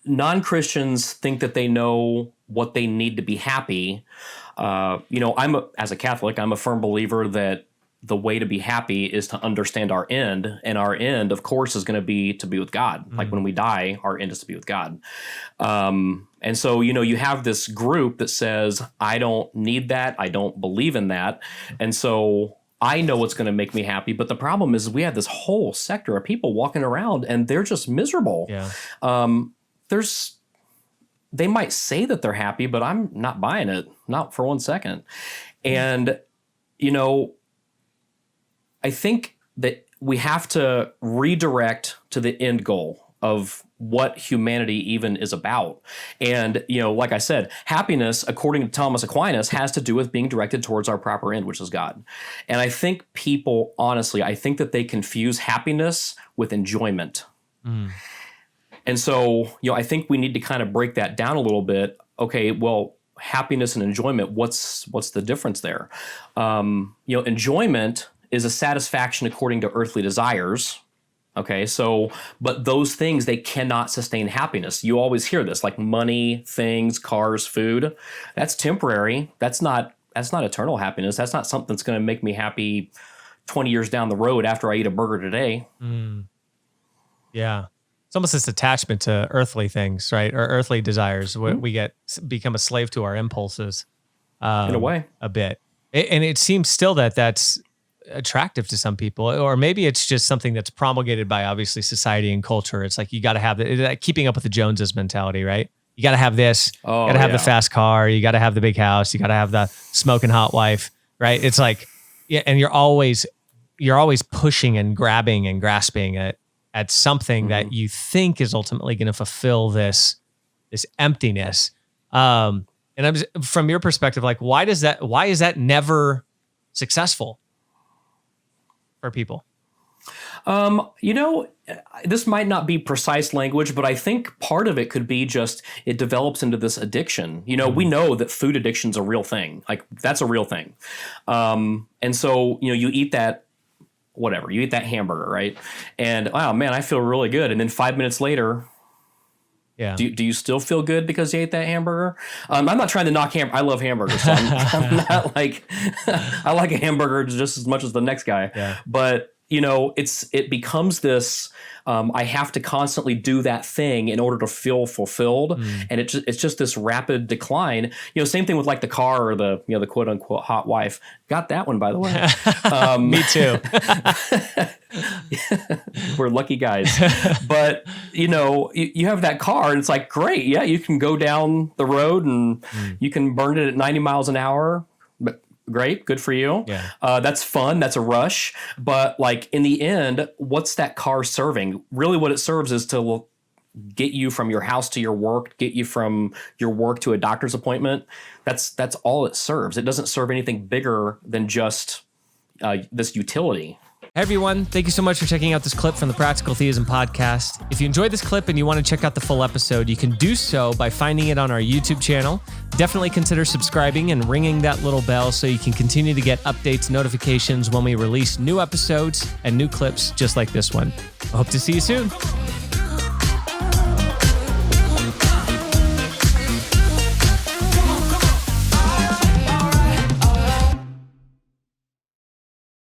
non-Christians think that they know what they need to be happy. As a Catholic, I'm a firm believer that the way to be happy is to understand our end. And our end, of course, is going to be with God. Like when we die, our end is to be with God. And so, you have this group that says, I don't need that. I don't believe in that. And so I know what's going to make me happy. But the problem is we have this whole sector of people walking around and they're just miserable. Yeah. They might say that they're happy, but I'm not buying it. Not for 1 second. And, I think that we have to redirect to the end goal of what humanity even is about. And, like I said, happiness, according to Thomas Aquinas, has to do with being directed towards our proper end, which is God. And I think people, honestly, I think that they confuse happiness with enjoyment. And so, I think we need to kind of break that down a little bit. Okay, well, happiness and enjoyment, what's the difference there? Enjoyment is a satisfaction according to earthly desires. Okay, so, but those things, they cannot sustain happiness. You always hear this, like money, things, cars, food. That's temporary. That's not eternal happiness. That's not something that's going to make me happy 20 years down the road after I eat a burger today. Yeah. It's almost this attachment to earthly things, right? Or earthly desires. We become a slave to our impulses. In a way. A bit. And it seems still that that's attractive to some people, or maybe it's just something that's promulgated by obviously society and culture. It's like you got to have keeping up with the Joneses mentality, right? You got to have this, you got to have the fast car, you got to have the big house, you got to have the smoking hot wife, right? It's like, yeah, and you're always pushing and grabbing and grasping at something that you think is ultimately going to fulfill this emptiness. And I'm just, from your perspective, like, why is that never successful for people? This might not be precise language, but I think part of it could be just it develops into this addiction. We know that food addiction's a real thing. Like, that's a real thing. And so, you eat that, whatever, you eat that hamburger, right? And, wow, man, I feel really good. And then 5 minutes later, yeah. Do you still feel good because you ate that hamburger? I'm not trying to knock I love hamburgers, so I'm not like, I like a hamburger just as much as the next guy. Yeah. But, it becomes this, I have to constantly do that thing in order to feel fulfilled. And it's just this rapid decline. Same thing with like the car or the quote unquote hot wife. Got that one, by the way. Me too. We're lucky guys. But, you have that car and it's like, great. Yeah, you can go down the road and you can burn it at 90 miles an hour. But great. Good for you. Yeah. That's fun. That's a rush. But like in the end, what's that car serving? Really what it serves is to get you from your house to your work, get you from your work to a doctor's appointment. That's all it serves. It doesn't serve anything bigger than just this utility. Hey everyone, thank you so much for checking out this clip from the Practical Theism podcast. If you enjoyed this clip and you want to check out the full episode, you can do so by finding it on our YouTube channel. Definitely consider subscribing and ringing that little bell so you can continue to get updates, notifications when we release new episodes and new clips just like this one. I hope to see you soon.